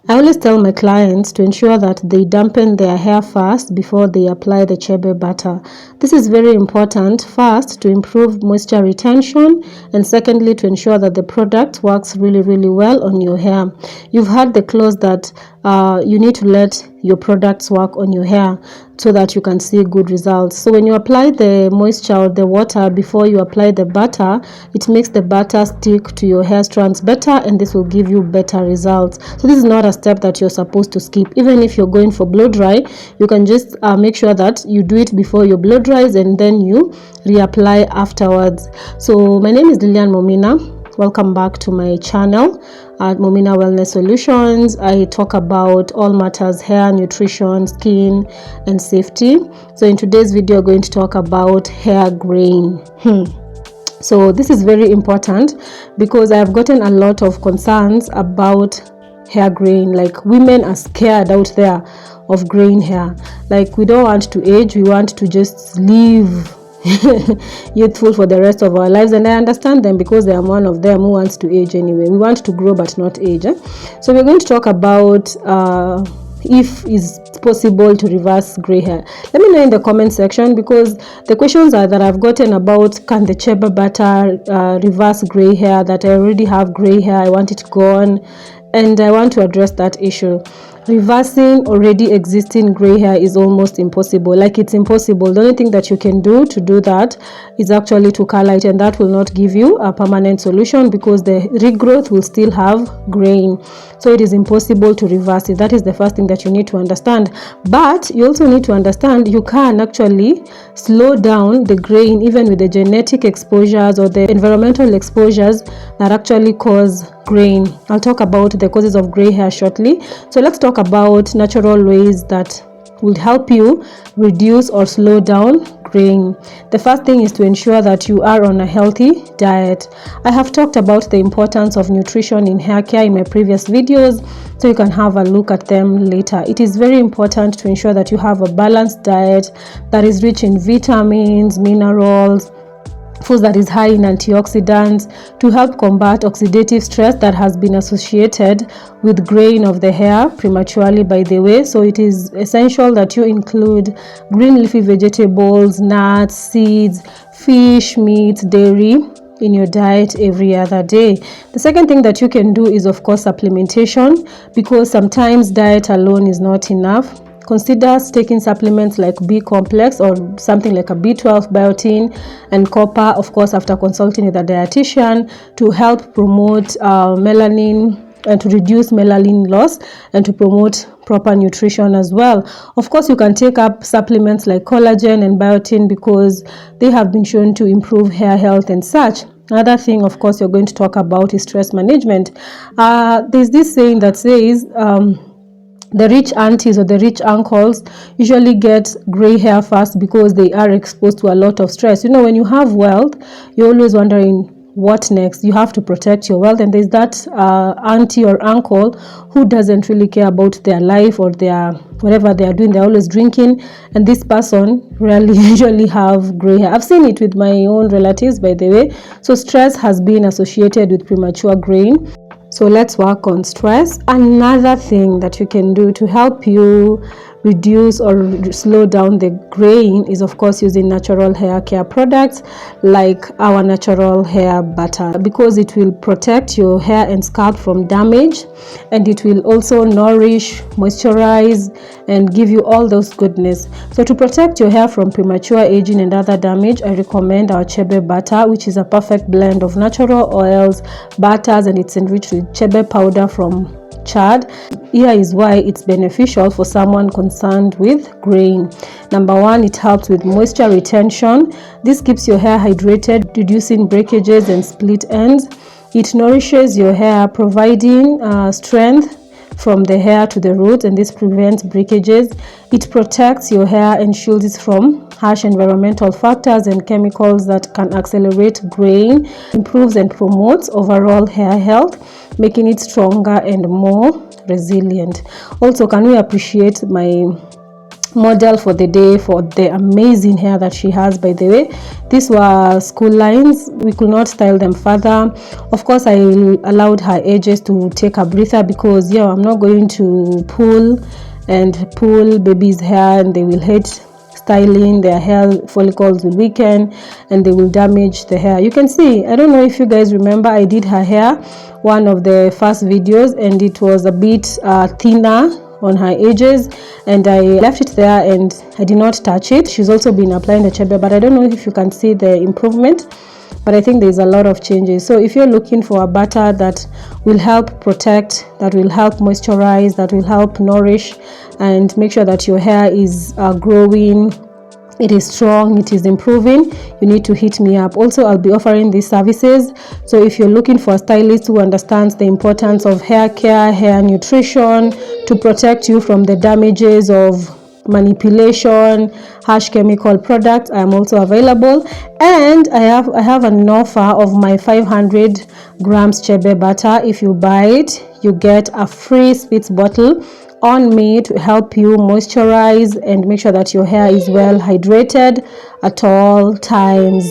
I always tell my clients to ensure that they dampen their hair first before they apply the Chebe butter. This is very important, first to improve moisture retention, and secondly to ensure that the product works really well on your hair. You've heard the clause that you need to let your products work on your hair so that you can see good results. So when you apply the moisture or the water before you apply the butter, it makes the butter stick to your hair strands better, and this will give you better results. So this is not a step that you're supposed to skip. Even if you're going for blow dry, you can just make sure that you do it before your blow dries and then you reapply afterwards. So my name is Lilian Momina. Welcome back to my channel at Momina Wellness Solutions. I talk about all matters hair, nutrition, skin, and safety. So in today's video, we're going to talk about hair graying. So this is very important because I've gotten a lot of concerns about hair graying. Like, women are scared out there of graying hair. Like, we don't want to age, we want to just live youthful for the rest of our lives, and I understand them because I am one of them who wants to age anyway. We want to grow but not age. So we're going to talk about if it's possible to reverse gray hair. Let me know in the comment section, because the questions that I've gotten about, can the Chebe butter reverse gray hair, that I already have gray hair, I want it gone, and I want to address that issue. Reversing already existing gray hair is almost impossible. Like, it's impossible. The only thing that you can do to do that is actually to color it, and that will not give you a permanent solution because the regrowth will still have graying. So it is impossible to reverse it. That is the first thing that you need to understand. But you also need to understand you can actually slow down the graying even with the genetic exposures or the environmental exposures that actually cause graying. I'll talk about the causes of gray hair shortly. So let's talk about natural ways that will help you reduce or slow down graying. The first thing is to ensure that you are on a healthy diet. I have talked about the importance of nutrition in hair care in my previous videos, so you can have a look at them later. It is very important to ensure that you have a balanced diet that is rich in vitamins, minerals, foods that is high in antioxidants to help combat oxidative stress that has been associated with graying of the hair prematurely, by the way. So it is essential that you include green leafy vegetables, nuts, seeds, fish, meat, dairy in your diet every other day. The second thing that you can do is, of course, supplementation, because sometimes diet alone is not enough. Consider taking supplements like B complex or something like a B12, biotin, and copper, of course, after consulting with a dietitian, to help promote melanin and to reduce melanin loss and to promote proper nutrition as well. Of course, you can take up supplements like collagen and biotin because they have been shown to improve hair health and such. Another thing, of course, you're going to talk about is stress management. There's this saying that says, the rich aunties or the rich uncles usually get gray hair first because they are exposed to a lot of stress. You know, when you have wealth, you're always wondering what next. You have to protect your wealth, and there's that auntie or uncle who doesn't really care about their life or their whatever they are doing. They're always drinking, and this person rarely usually have gray hair. I've seen it with my own relatives, by the way. So stress has been associated with premature graying. So let's work on stress. Another thing that you can do to help you reduce or slow down the graying is, of course, using natural hair care products like our natural hair butter, because it will protect your hair and scalp from damage, and it will also nourish, moisturize, and give you all those goodness. So to protect your hair from premature aging and other damage, I recommend our Chebe butter, which is a perfect blend of natural oils, butters, and it's enriched with Chebe powder from Chad. Here is why it's beneficial for someone concerned with graying. Number one, it helps with moisture retention. This keeps your hair hydrated, reducing breakages and split ends. It nourishes your hair, providing strength from the hair to the roots, and this prevents breakages. It protects your hair and shields it from harsh environmental factors and chemicals that can accelerate graying, improves and promotes overall hair health, making it stronger and more resilient. Also, can we appreciate my model for the day for the amazing hair that she has. By the way, these were school lines, we could not style them further. Of course, I allowed her edges to take a breather, because yeah, I'm not going to pull baby's hair, and they will hate styling. Their hair follicles will weaken and they will damage the hair. You can see, I don't know if you guys remember, I did her hair one of the first videos, and it was a bit thinner on her edges, and I left it there and I did not touch it. She's also been applying the Chebe, but I don't know if you can see the improvement, but I think there's a lot of changes. So if you're looking for a butter that will help protect, that will help moisturize, that will help nourish and make sure that your hair is growing, it is strong, it is improving, you need to hit me up. Also, I'll be offering these services, so if you're looking for a stylist who understands the importance of hair care, hair nutrition, to protect you from the damages of manipulation, harsh chemical products, I am also available. And I have an offer of my 500 grams Chebe butter. If you buy it, you get a free spritz bottle on me to help you moisturize and make sure that your hair is well hydrated at all times.